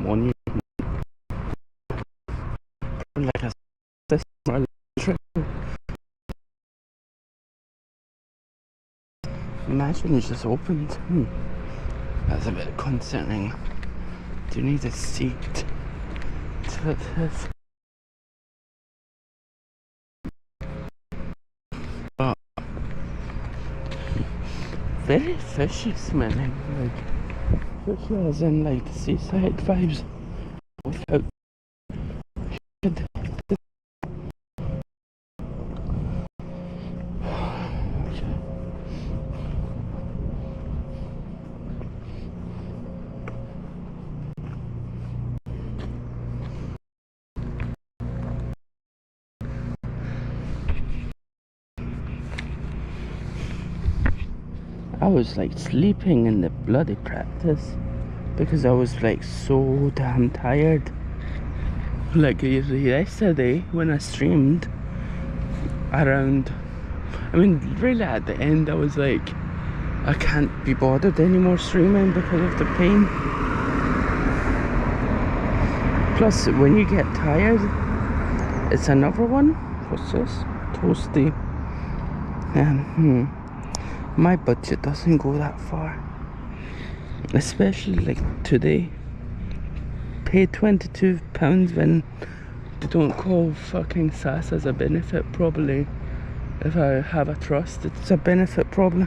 monument. Like a system. Imagine you just opened. That's a bit concerning. Do you need a seat to this? But very fishy smelling, like fishy as in like the seaside vibes. Without I was like sleeping in the bloody practice because I was like so damn tired. Like yesterday when I streamed around, I mean really at the end I was like, I can't be bothered anymore streaming because of the pain. Plus when you get tired, it's another one. What's this? Toasty. My budget doesn't go that far, especially like today. Paid £22 when they don't call fucking SAS as a benefit. Probably if I have a trust, it's a benefit probably.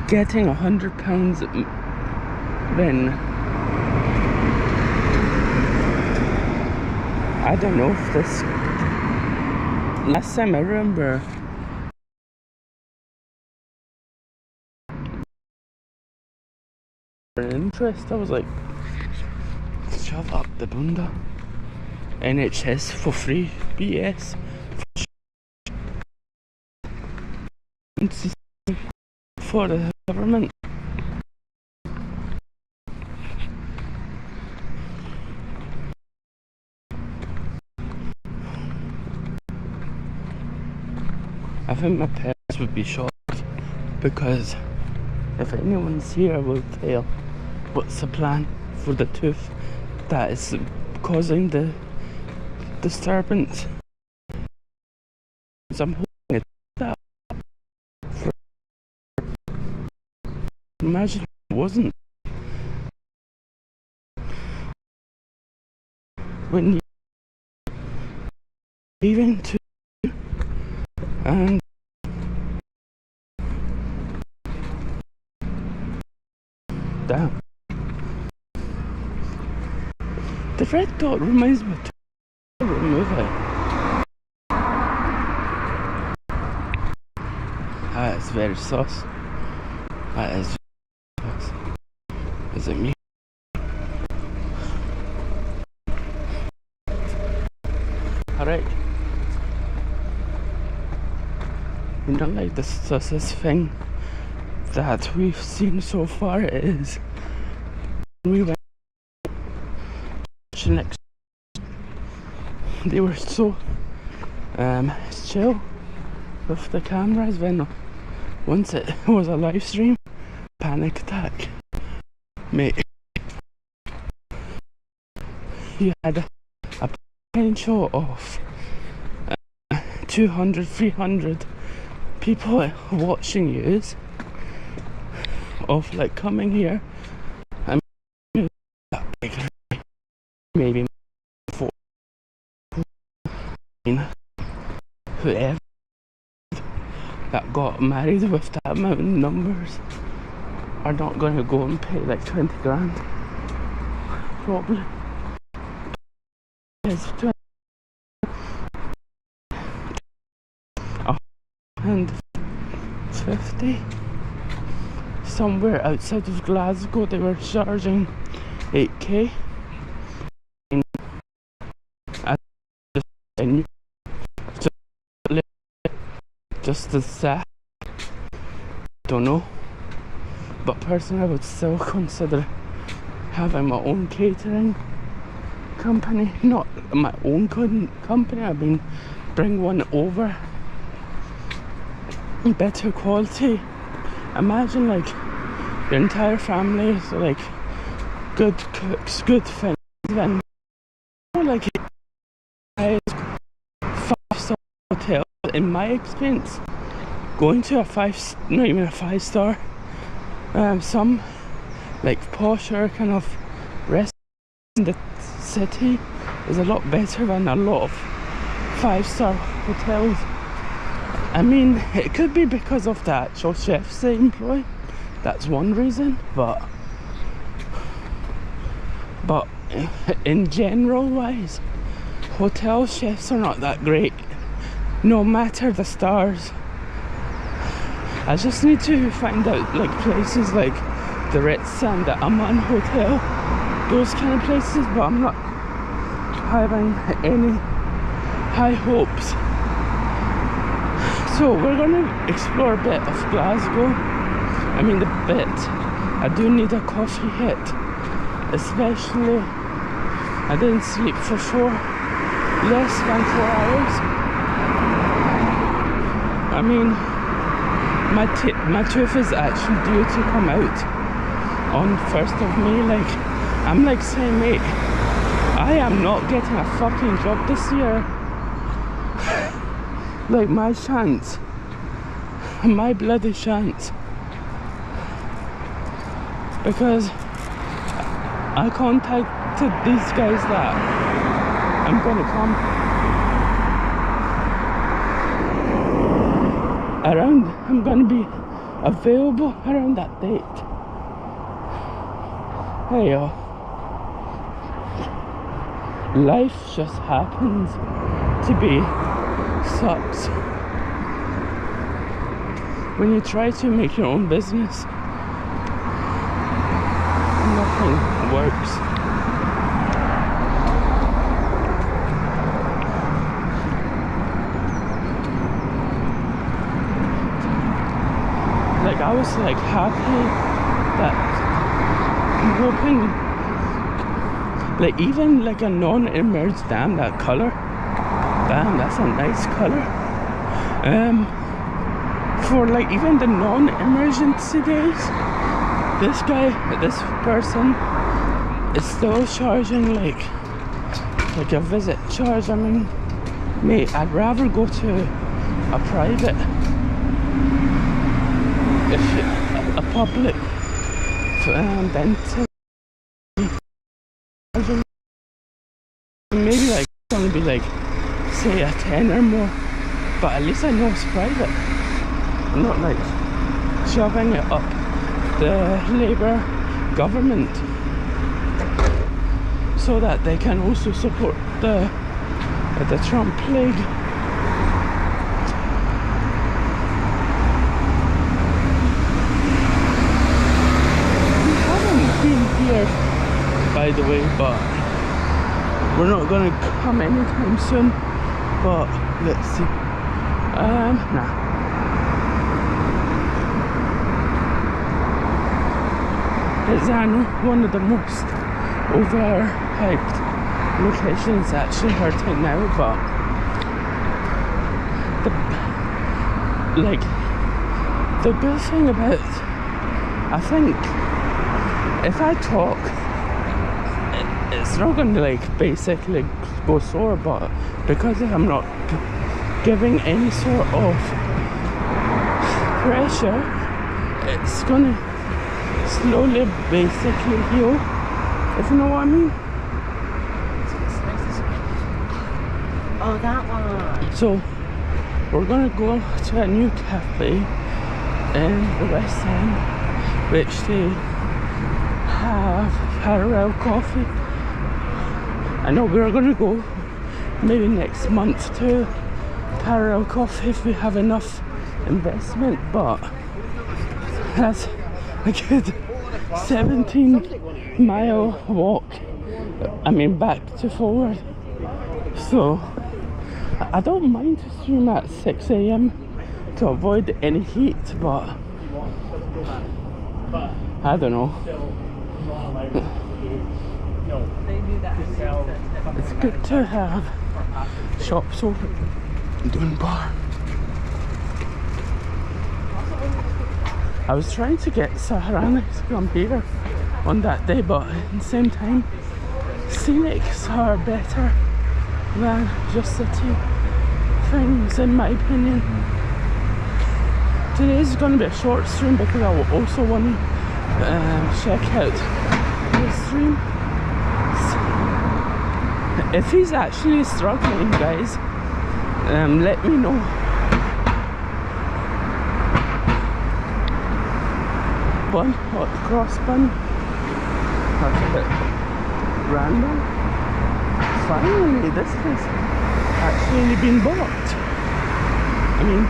Getting £100 then I don't know if this, last time I remember interest, I was like, shut up the bunda. NHS for free, BS for the government. I think my parents would be shocked because if anyone's here I will tell what's the plan for the tooth that is causing the disturbance. I'm hoping it's that. Imagine it wasn't. When you leaving to and damn. The red dot reminds me of a movie. That is very sus. That is sus. Is it me? Alright. You know, like the sussest thing that we've seen so far is we went next. They were so chill with the cameras. Then once it was a live stream, panic attack, mate. You had a potential of 200, 300 people watching you, of like coming here and maybe 4, whoever that got married with that amount of numbers are not going to go and pay like 20 grand probably. It's 20 and 50 somewhere outside of Glasgow. They were charging 8k just as sad. Don't know, but personally I would still consider having my own catering company. Not my own company, I mean bring one over, better quality. Imagine like your entire family is like good cooks, good friends, then like a 5-star hotel. In my experience, going to not even a 5-star, some like posher kind of restaurants in the city is a lot better than a lot of 5-star hotels. I mean, it could be because of the actual chefs they employ. That's one reason, but in general wise, hotel chefs are not that great, no matter the stars. I just need to find out like places like the Ritz and the Amman Hotel, those kind of places, but I'm not having any high hopes. So we're gonna explore a bit of Glasgow. I mean, I do need a coffee hit, especially I didn't sleep for less than 4 hours. I mean, my tooth is actually due to come out on 1st of May. Like, I'm like saying, mate, I am not getting a fucking job this year. Like, my chance, my bloody chance, because I contacted these guys that I'm gonna come around, I'm gonna be available around that date. Hey yo, life just happens to be sucks when you try to make your own business. Nothing works. Like, I was like happy that I'm hoping, like, even like a non-emerged, damn, that color, damn, that's a nice color. For like even the non-emergency days, this person is still charging like a visit charge. I mean, mate, I'd rather go to a private, a public dentist. Maybe like it's gonna be like, say, a 10 or more, but at least I know it's private. I'm not like shoving it up the Labour government so that they can also support the Trump plague. We haven't been here, by the way, but we're not gonna come anytime soon. But let's see. Nah. It's one of the most overhyped locations actually hurting now, but the good thing about, I think, if I talk, it's not going to like basically go sore, but because I'm not giving any sort of pressure, it's gonna slowly basically heal, if you know what I mean. Oh, that one. So we're gonna go to a new cafe in the West End, which they have parallel coffee. I know we're gonna go maybe next month to parallel coffee if we have enough investment, but that's a good 17-mile walk, I mean back to forward. So I don't mind to stream at 6 AM to avoid any heat, but I don't know. It's good to have shops open, doing bar. I was trying to get Saharani to come here on that day, but at the same time, scenics are better than just city things, in my opinion. Today is going to be a short stream because I will also want to check out the stream. If he's actually struggling, guys, let me know. Bun, hot cross bun. That's a bit random. Finally, this has actually been bought. I mean,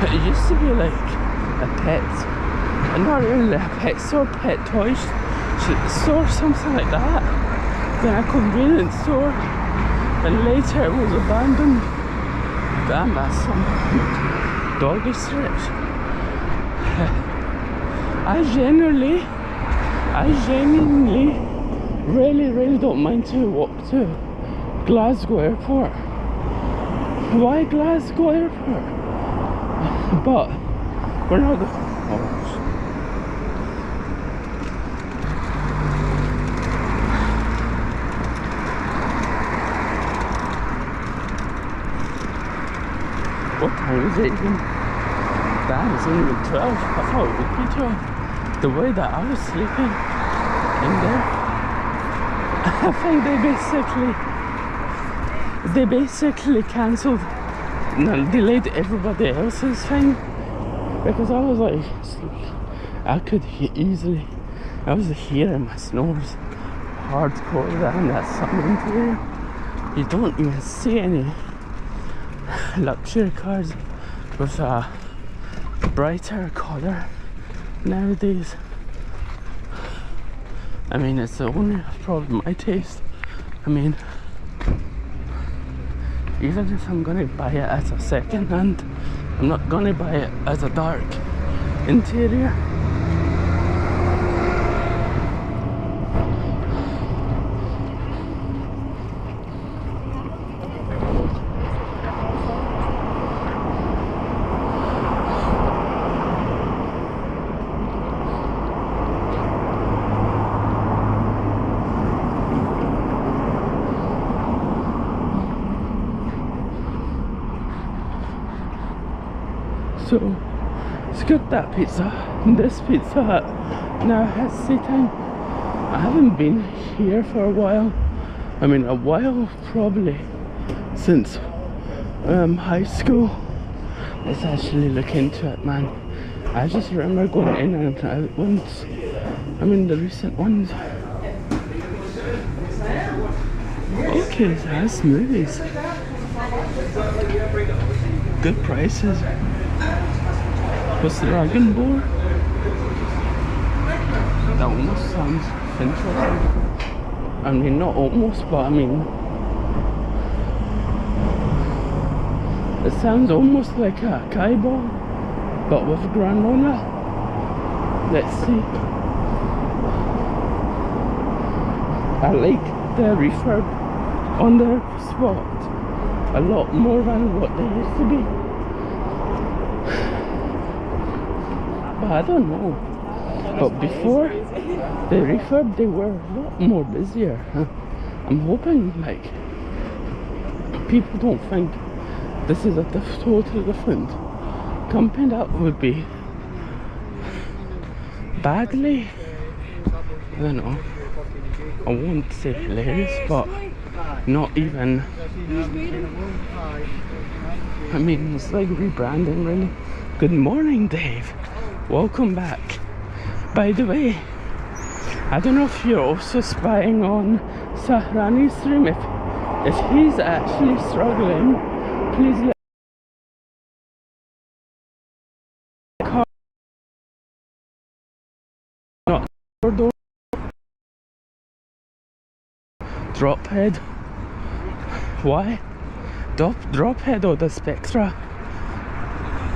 it used to be like a pet, not really a pet store, pet toy store, something like that. Then a convenience store, and later it was abandoned. Damn, that's some doggy stretch. I genuinely really don't mind to walk to Glasgow Airport. Why Glasgow Airport? But we're not going. What time is it even? Damn, it's only even 12. I thought it would be 12. The way that I was sleeping in there, I think they basically cancelled, delayed everybody else's thing, because I was like, I could easily, I was hearing my snores hardcore down that summon area. You don't even see any luxury cars with a brighter colour nowadays. I mean, it's the only problem my taste. I mean, even if I'm gonna buy it as a second hand, I'm not gonna buy it as a dark interior. So it's good that this Pizza Hut now has seating. I haven't been here for a while. I mean, a while probably since high school. Let's actually look into it, man. I just remember going in and out once. I mean, the recent ones. Okay, it has movies. Good prices. What's the Dragon Ball? That almost sounds interesting. I mean, not almost, but I mean, it sounds almost like a Kai ball, but with granola. Let's see. I like the refurb on their spot a lot more than what they used to be. But I don't know. But before the refurb, they were a lot more busier. I'm hoping like people don't think this is a totally different company. That would be badly, I don't know, I won't say hilarious, but not even, I mean, it's like rebranding really. Good morning, Dave. Welcome back. By the way, I don't know if you're also spying on Sahrani's stream. If he's actually struggling, please let not drop head. Why? Drop head or the Spectra?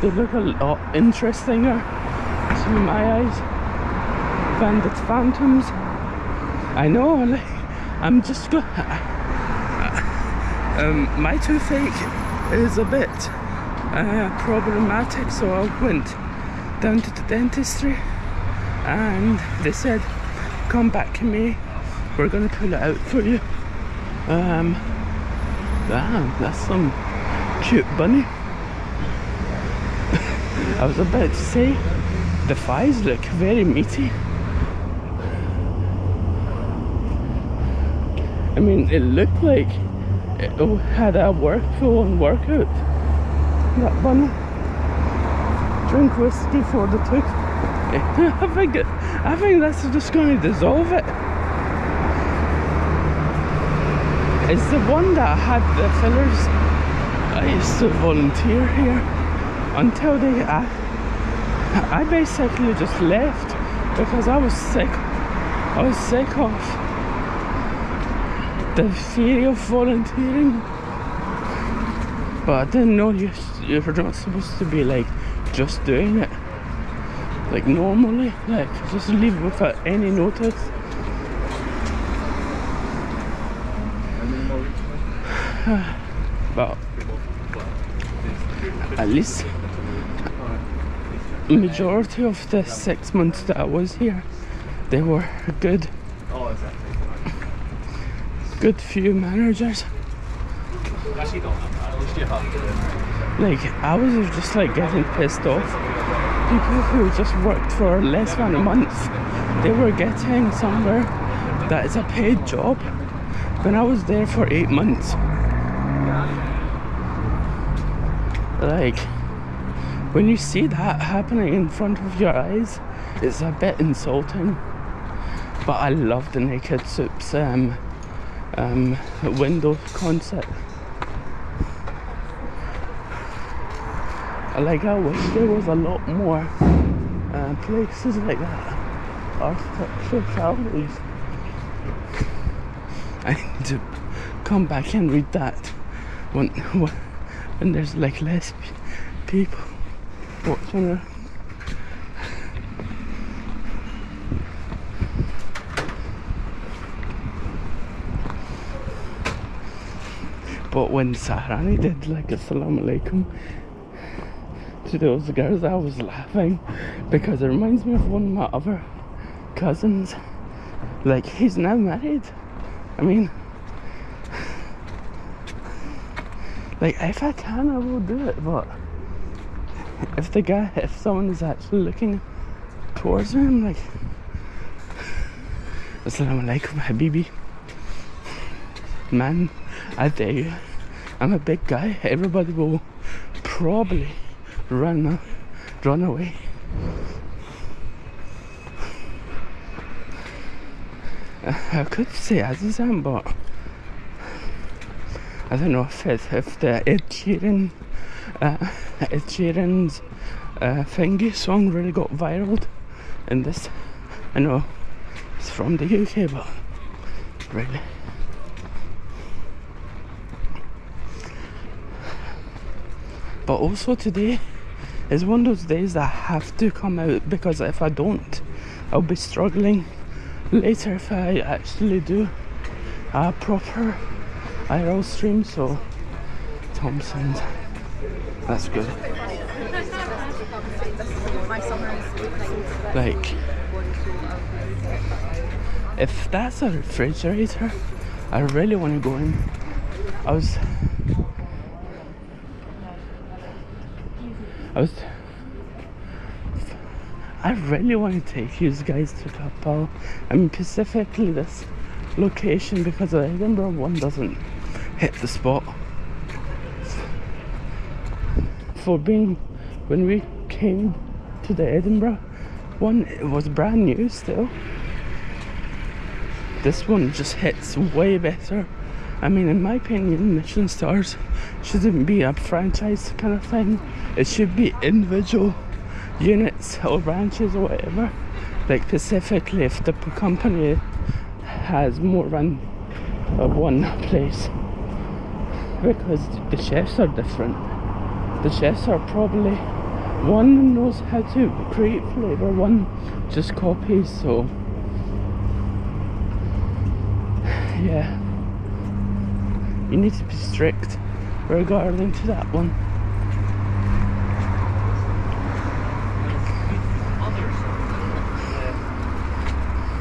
They look a lot interestinger to my eyes than the Phantoms. I know, like, I'm just go. My toothache is a bit problematic, so I went down to the dentistry, and they said, come back in May, we're gonna pull it out for you. Damn, that's some cute bunny. I was about to say, the thighs look very meaty. I mean, it looked like it had a full-on workout. That bunny. Drink whiskey for the tooth. I think that's just going to dissolve it. It's the one that had the fillers. I used to volunteer here until I basically just left because I was sick. I was sick of the theory of volunteering, but I didn't know you're not supposed to be like just doing it like normally, like just leave without any notice. But at least majority of the 6 months that I was here, they were good few managers. Like, I was just like getting pissed off. People who just worked for less than a month, they were getting somewhere that is a paid job when I was there for 8 months. Like, when you see that happening in front of your eyes, it's a bit insulting. But I love the Naked Soup's window concept. I wish there was a lot more places like that. Architecture galleries. I need to come back and read that when there's like less people watching it. But when Sahrani did like Assalamu alaikum to those girls, I was laughing because it reminds me of one of my other cousins. Like, he's now married. I mean, like, if I can, I will do it, but if someone is actually looking towards me, I'm like, Assalamu alaikum habibi. Man, I dare you. I'm a big guy. Everybody will probably run away. I could say Azizam, but I don't know if the Ed Sheeran's Thingy song really got viral in this. I know it's from the UK, but really. But also today is one of those days that I have to come out, because if I don't, I'll be struggling later if I actually do a proper IRL stream. So Thompson's, that's good. Like, if that's a refrigerator, I really want to go in. I really want to take you guys to Kapal. I mean, specifically this location, because the Edinburgh one doesn't hit the spot. When we came to the Edinburgh one, it was brand new still. This one just hits way better. I mean, in my opinion, Michelin stars shouldn't be a franchise kind of thing. It should be individual units or branches or whatever. Like, specifically if the company has more than one place, because the chefs are different. The chefs are probably, one knows how to create flavour, one just copies. So yeah, you need to be strict regarding to that one.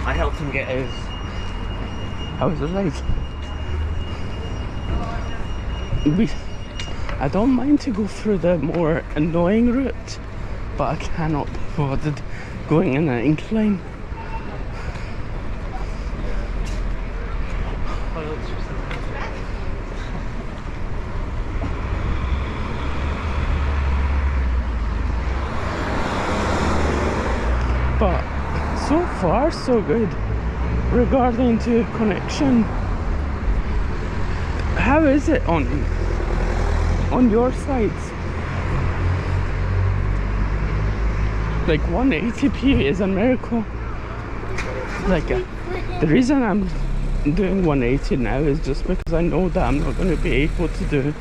I helped him get his. I was like, I don't mind to go through the more annoying route, but I cannot be bothered going in an incline. But so far so good regarding to connection. How is it on your sides? Like 180p is a miracle. Like the reason I'm doing 180 now is just because I know that I'm not going to be able to do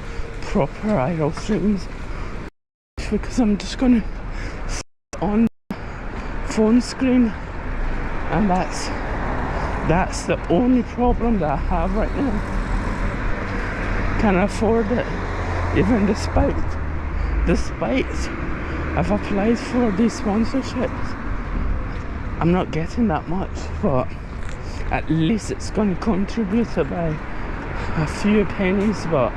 proper IRL streams, because I'm just going to sit on phone screen, and that's the only problem that I have right now. Can I afford it, even despite I've applied for these sponsorships. I'm not getting that much, but at least it's going to contribute by a few pennies. But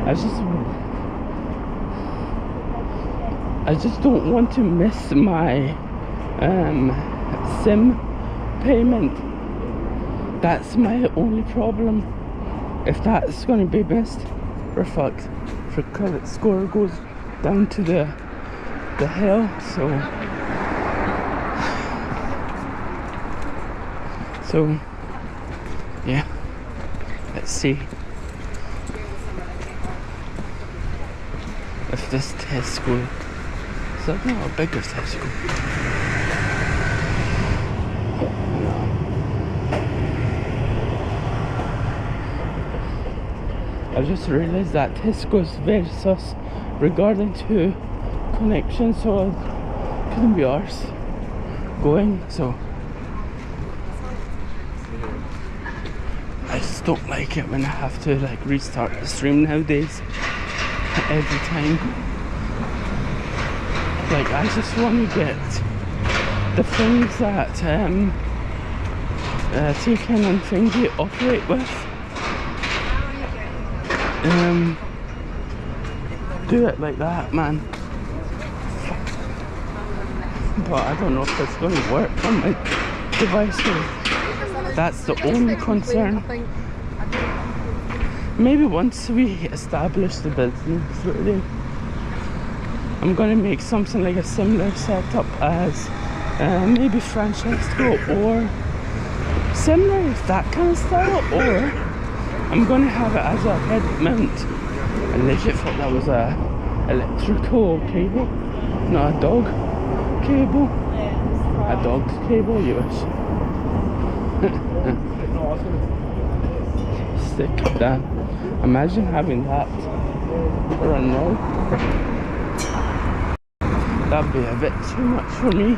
I just don't want to miss my SIM payment. That's my only problem. If that's going to be missed, we're fucked. For credit score goes down to the hell. So yeah, let's see if this Tesco, is that not a bigger Tesco? I just realised that Tesco's very sus regarding to connection, so it couldn't be ours going. So I just don't like it when I have to like restart the stream nowadays every time. Like I just want to get the things that Taken and Thingy operate with. Do it like that, man. But I don't know if it's going to work on my devices. That's the only concern. Maybe once we establish the business, really, I'm going to make something like a similar setup as maybe Francesco, or similar, that kind of style, or I'm going to have it as a head mount. I legit thought that was a electrical cable, not a dog cable. A dog's cable, you wish. Stick that. Imagine having that for a no. That'd be a bit too much for me.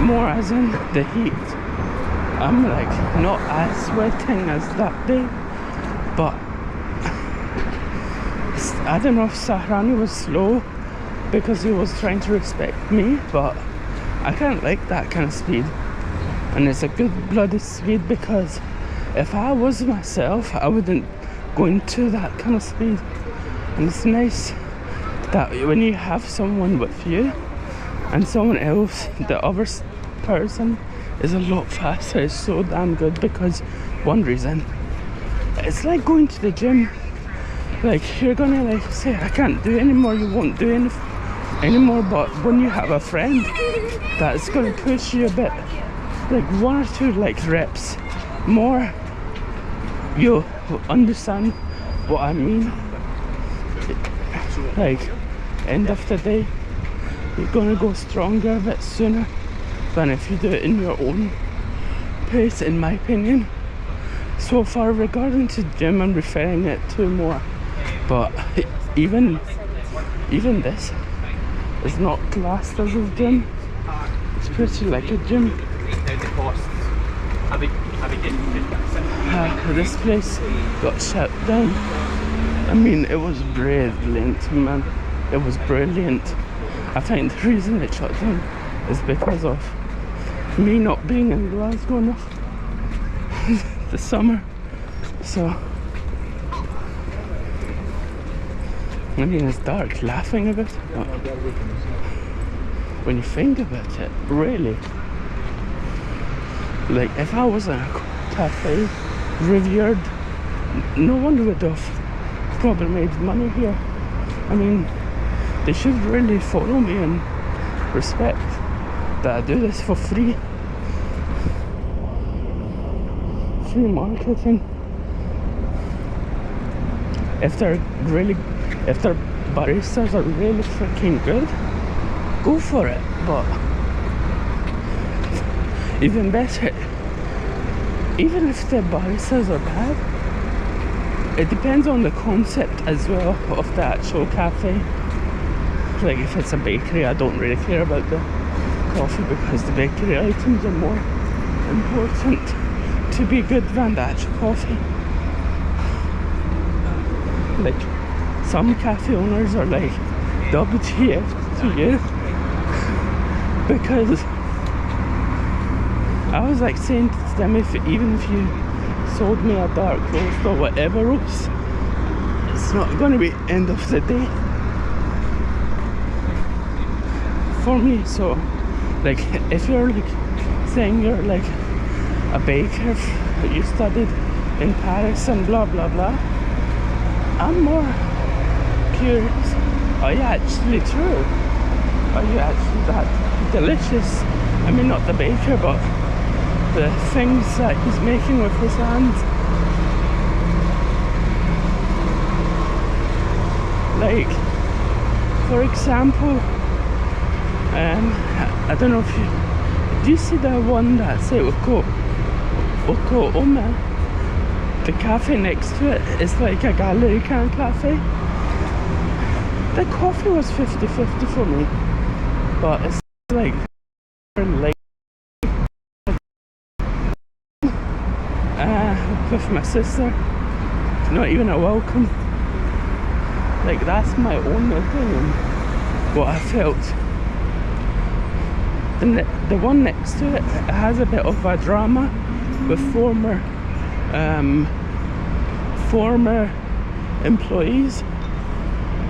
More as in the heat. I'm like not as sweating as that day, but I don't know if Sahrani was slow because he was trying to respect me, but I can't like that kind of speed. And it's a good bloody speed, because if I was myself, I wouldn't go into that kind of speed. And it's nice that when you have someone with you and someone else, the other person is a lot faster, it's so damn good. Because one reason, it's like going to the gym. Like you're gonna like say, I can't do anymore, you won't do anymore, but when you have a friend, that's gonna push you a bit, like 1 or 2 like reps more, you'll understand what I mean. Like end of the day, you're gonna go stronger a bit sooner than if you do it in your own pace, in my opinion. So far regarding to gym, I'm referring it to more, but even this is not classed as a gym. It's pretty like a gym. This place got shut down. I mean, it was brilliant, man. It was brilliant. I think the reason it shut down is because of me not being in Glasgow enough this summer. So I mean, it's dark laughing a bit, but when you think about it, really, like if I was in a cafe revered, no one would have probably made money here. I mean, they should really follow me and respect that I do this for free. Free marketing. If their baristas are really freaking good, go for it. But even better, even if the baristas are bad, it depends on the concept as well of the actual cafe. Like if it's a bakery, I don't really care about the coffee because the bakery items are more important to be good than the actual coffee. Like some cafe owners are like WTF to you, because I was like saying to them, even if you sold me a dark roast or whatever roast, it's not going to be end of the day for me. So like if you're like saying you're like a baker, you studied in Paris and blah blah blah, I'm more curious, are you actually true? Are you actually that delicious? I mean, not the baker, but the things that he's making with his hands. Like, for example, I don't know if you... Do you see the one that's at Oko Oma? The cafe next to it is like a gallery kind of cafe. The coffee was 50-50 for me, but it's like late with my sister, not even a welcome. Like that's my own opinion, what I felt. And the one next to it has a bit of a drama with former employees.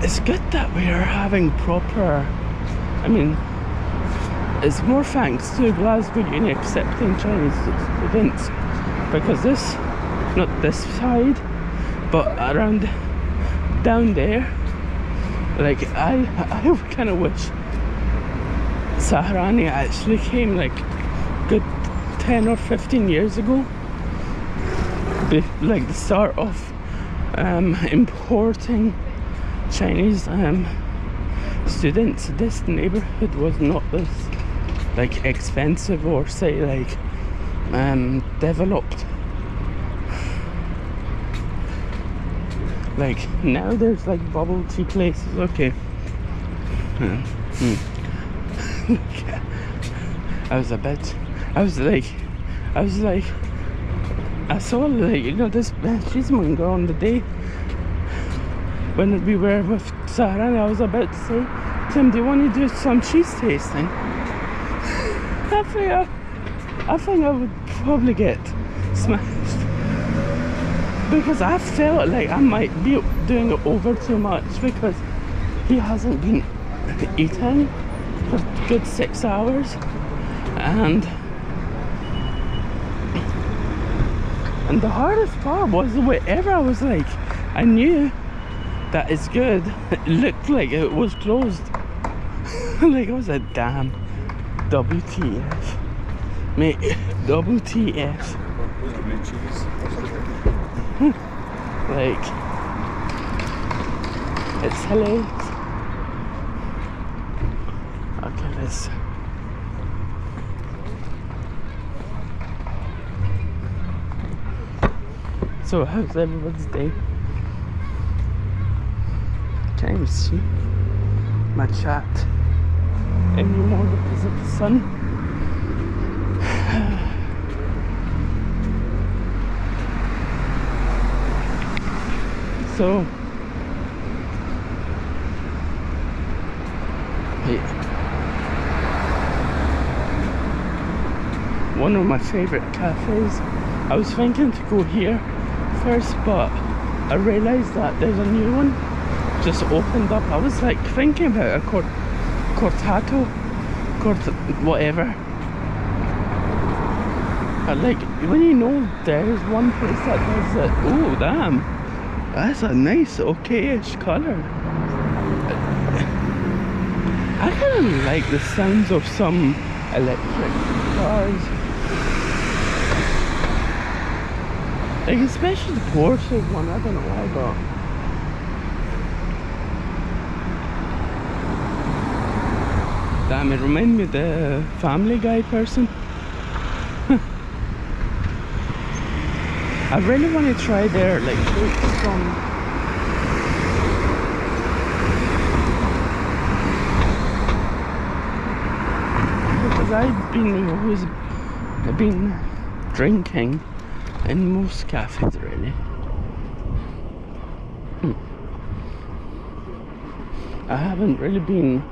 It's good that we are having proper, I mean, it's more thanks to Glasgow Uni accepting Chinese students, because this, not this side, but around down there, like I kind of wish Saharani actually came like good 10 or 15 years ago, like the start of importing Chinese students. This neighborhood was not this like expensive or say like developed. Like now there's like bubble tea places. Okay. I saw like, you know, this cheesemonger on the day when we were with Sarah, and I was about to say, Tim, do you want to do some cheese tasting? I think I would probably get smashed, because I felt like I might be doing it over too much, because he hasn't been eating for a good 6 hours, and the hardest part was wherever I was like, I knew that it's good, it looked like it was closed. Like I was like, damn, WTF, mate, WTF. Like, it's hilarious. Okay, let's. So how's everybody's day? Can't even see my chat anymore because of the sun. So one of my favourite cafes. I was thinking to go here first, but I realised that there's a new one just opened up. I was like thinking about a cortato, whatever. But like when you know there's one place that does it. Oh damn, that's a nice okayish colour. I kind of like the sounds of some electric cars, like especially the Porsche one. I don't know why, but damn, it reminded me of the Family Guy person. I really want to try their like cakes from because I've been drinking in most cafes really. I haven't really been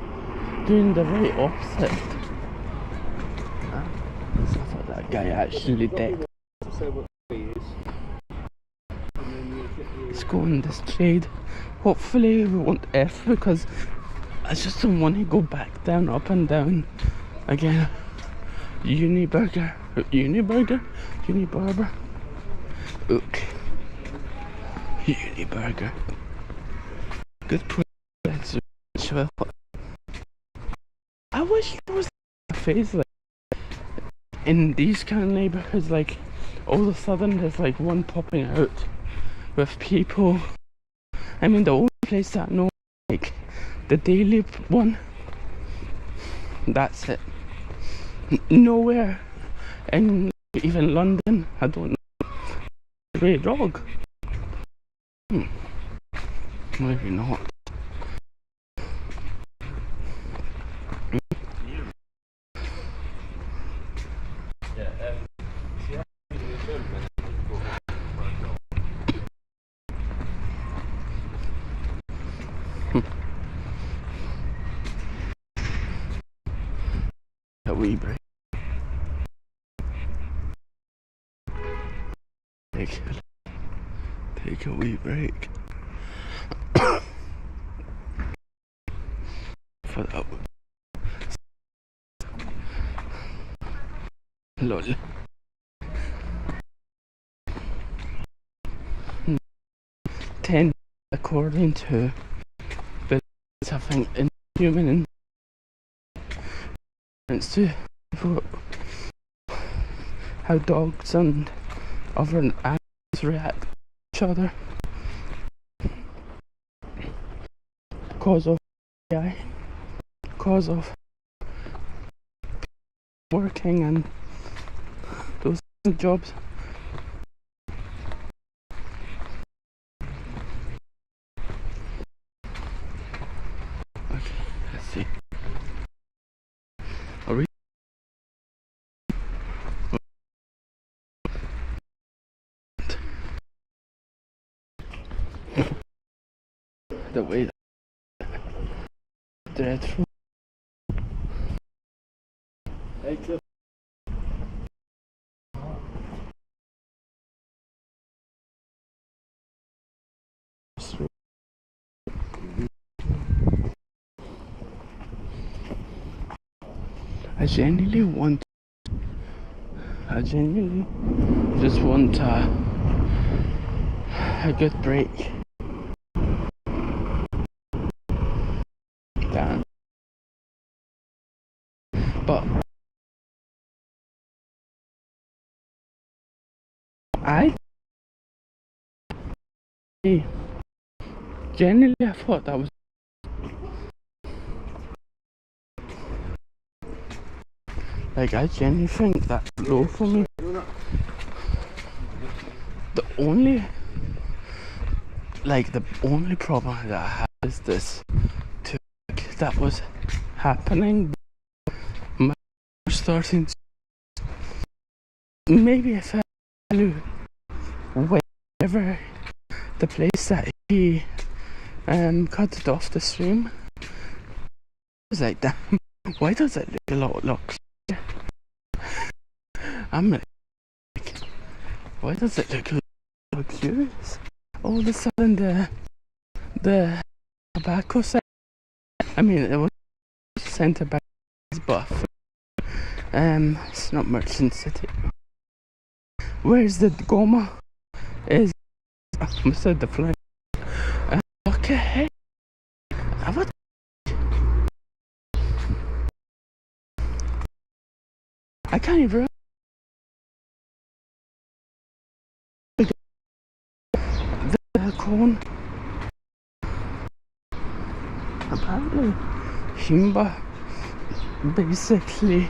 doing the right opposite. Stuff like that guy actually did. Let's go in this trade. Hopefully we won't F, because I just don't want to go back down, up and down again. Uniburger. Okay. Uniburger. Good price. I wish there was cafes like in these kind of neighbourhoods, like all of a sudden there's like one popping out with people. I mean, the only place that I know, like the Daily one, that's it. Nowhere in even London, I don't know. Grey Dog. Maybe not. A wee break. Take a wee break. For that one. Lol. 10 according to the I think inhuman and to how dogs and other animals react to each other because of AI, because of working and those jobs. Okay, let's see. Are we the way dreadful. I genuinely just want a good break. Damn. But generally I thought that was like, I genuinely think that's low for me. The only problem that I have is this that was happening. My starting to, maybe if I knew whenever the place that he cut it off the stream, I was like, damn, why does it look I'm like, why does it look luxurious? All of a sudden the tobacco scent, I mean it was scent tobacco, but it's not Merchant City. Where's the Goma? Is I said the flag. Okay. What? I can't even. The cone. Apparently, Shimba basically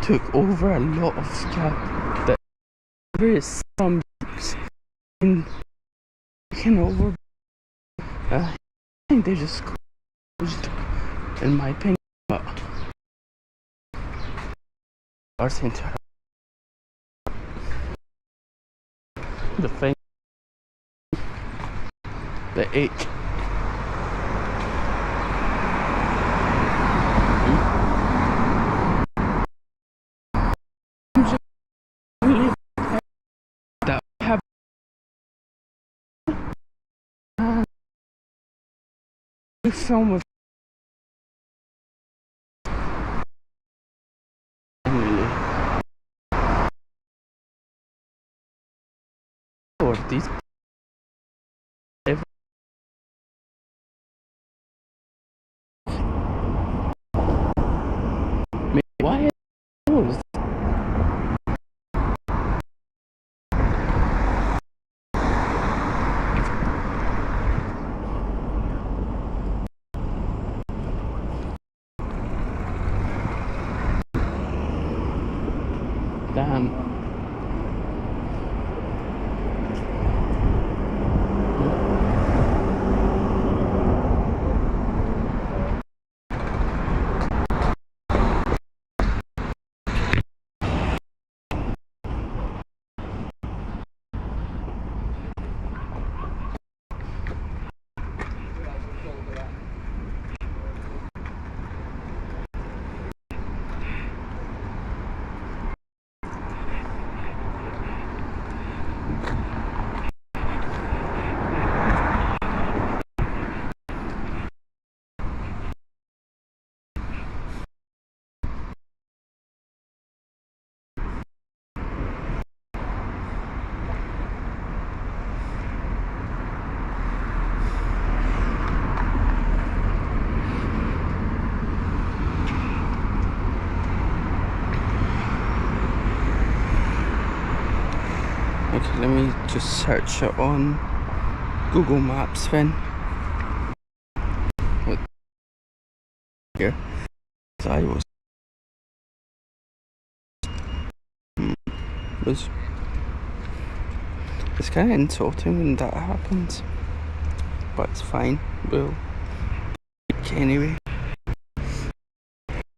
took over a lot of scab. There is some in taken over. I think they just closed, in my opinion. But our center, the thing, the H. That have a film with or these. Why are those? Damn. Okay, let me just search it on Google Maps then. What here? I was it's kind of insulting when that happens, but it's fine. We'll anyway.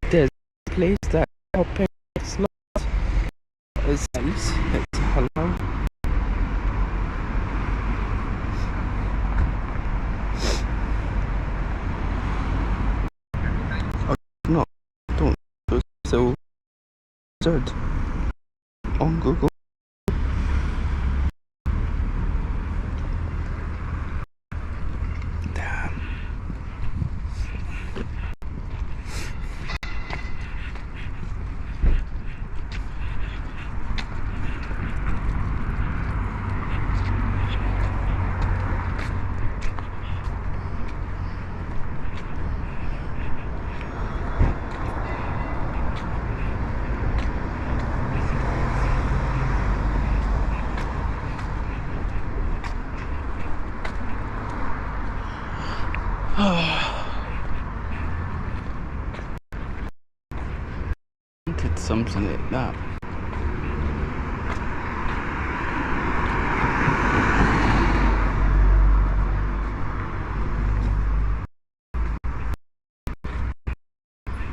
There's a place that shopping is nice. It's hello. No, don't do so absurd on Google. Damn. Wanted something like that.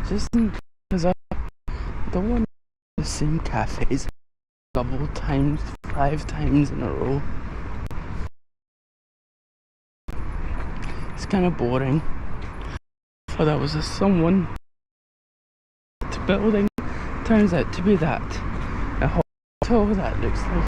Just because I don't want the same cafes double times, 5 times in a row. It's kind of boring. Thought that was someone building. Turns out to be that Oh, that looks like